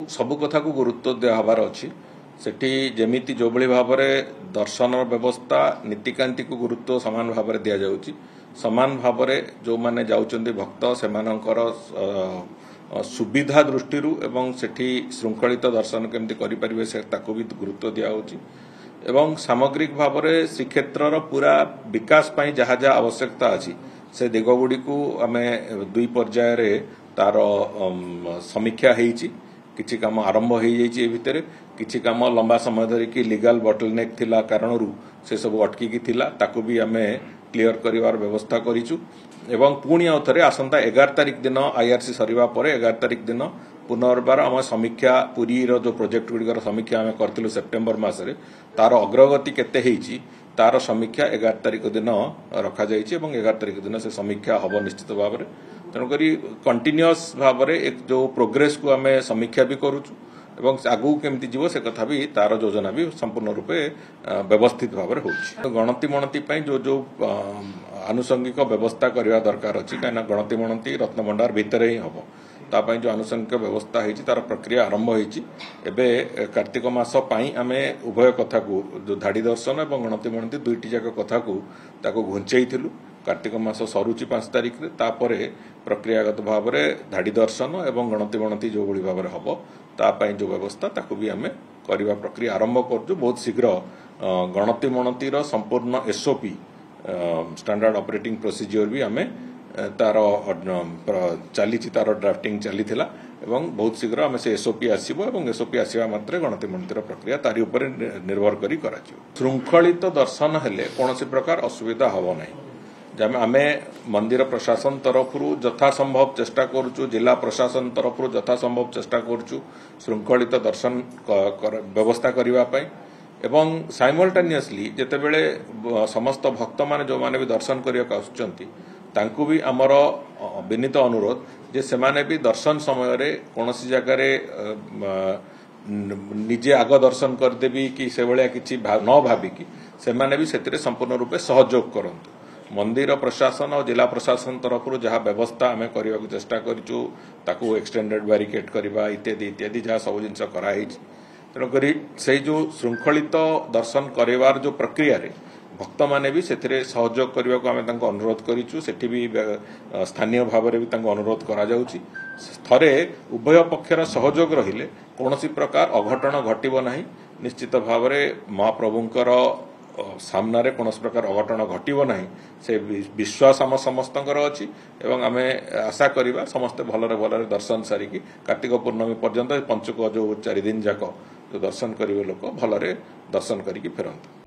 सबु कथा को गुरुत्व दिया हबार अच्छी सेठी जेमिति जो भली भाव दर्शन व्यवस्था नीतिकांति को गुरुत्व सामान भाव दि जाउची सामान भाव जो माने जाउचंदी भक्त सेमानकर सुविधा दृष्टि एवं सेठी श्रृंखलित दर्शन केमती करि परिबे से ताको भी गुरुत्व दिया होची एवं सामग्रिक भाव श्रीक्षेत्र पूरा विकास पई जहा जहा आवश्यकता अछि से दिगगुड़ी को आमे दुई पर्याय रे तार समीक्षा हेची किछि काम आरंभ हो जाइए भितर किछि काम लंबा समय धरिकी लीगल बॉटलनेक थिला कारणरू से सब अटकी थिला ताको भी आमे क्लियर करिवार व्यवस्था करिचु एवं पुणी आउ थे आसंता 11 तारिख दिन आईआरसी सरिबा परे 11 तारिख दिन पुनर्बार आम समीक्षा पुरी रो जो प्रोजेक्ट गुड़िकर समीक्षा आम करथिलु सेप्टेम्बर मासरे तार अग्रगति केते हेची तार समीक्षा 11 तारिख दिन रखा जाइए 11 तारिख दिन से समीक्षा हम निश्चित भाव में तेणुक कंटिन्यूअस भाव में एक जो प्रोग्रेस को आम समीक्षा भी करुचु एवं आगू केमती जीव से कथा भी तार योजना भी संपूर्ण रूपे व्यवस्थित भाव में हो गणति मणति जो जो आनुषंगिक व्यवस्था करने दरकार अच्छी कहीं गणति मणति रत्नभंडार भितर ही हम तापाई जो आनुषंगिक व्यवस्था है तार प्रक्रिया आरंभ होती कार्तिक मास आम उभय कथा को जो धाड़ी दर्शन और गणति मणति दुईटी जाक कथा को घुंचई कार्तिक मास सरुची 5 तारिख रे तापर प्रक्रियागत भाव में धाड़ी दर्शन और गणति मणति जो भली भाव हम तापाई जो व्यवस्था ताको भी आम करने प्रक्रिया आरंभ कर बहुत शीघ्र गणति मणतिर संपूर्ण एसओपी स्टैंडर्ड ऑपरेटिंग प्रोसीजर भी आम तार चली तार ड्राफ्टिंग चली एवं बहुत शीघ्र आम से एसओपी आसो और एसओपी आसवा मात्रे गणति मणतिर प्रक्रिया तारी उपर निर्भर करी श्रृंखलित दर्शन हेले कौन प्रकार असुविधा हम ना आम मंदिर प्रशासन तरफ यथा संभव चेष्टा करुचु जिला प्रशासन तरफ यथा संभव चेष्टा करुचु श्रृंखलित दर्शन व्यवस्था करने एवं साइमल्टेनियसली जेतेबेले समस्त भक्त माने जो माने भी दर्शन करने आसुचंती तांकु भी आमर विनीत अनुरोध जे सेमाने भी दर्शन समय रे कोनोसी जगह रे निजे आग दर्शन करदेवी कि से भाया किसी न भाविकी सेमाने भी सेतिरे संपूर्ण रूपे सहयोग करंतु मंदिर प्रशासन और जिला प्रशासन तरफ जहाँ व्यवस्था आम करने को चेष्टा करूँ ताकू एक्सटेंडेड बैरिकेड करवा इत्यादि इत्यादि जहाँ सब जिन कराई तेणुक से जो श्रृंखलित दर्शन करवार जो प्रक्रिया रे भक्त माने भी से सहयोग करने को आम अनुरोध करूँ से भी स्थानीय भाव में भी अनुरोध करा थरे उभय पक्षर सहयोग रहिले कौन प्रकार अघटन घटब ना निश्चित भाव में महाप्रभुंकर सामने कौन प्रकार अघटन घटब ना से विश्वास आम समस्त अच्छी एवं आम आशा करवा समस्ते भलरे भलरे दर्शन सारिकी कार्तिक पूर्णमी पर्यंत पंचुक जो 4 दिन जाक जो दर्शन करेंगे लोक भलरे दर्शन करिकी फेरंतु।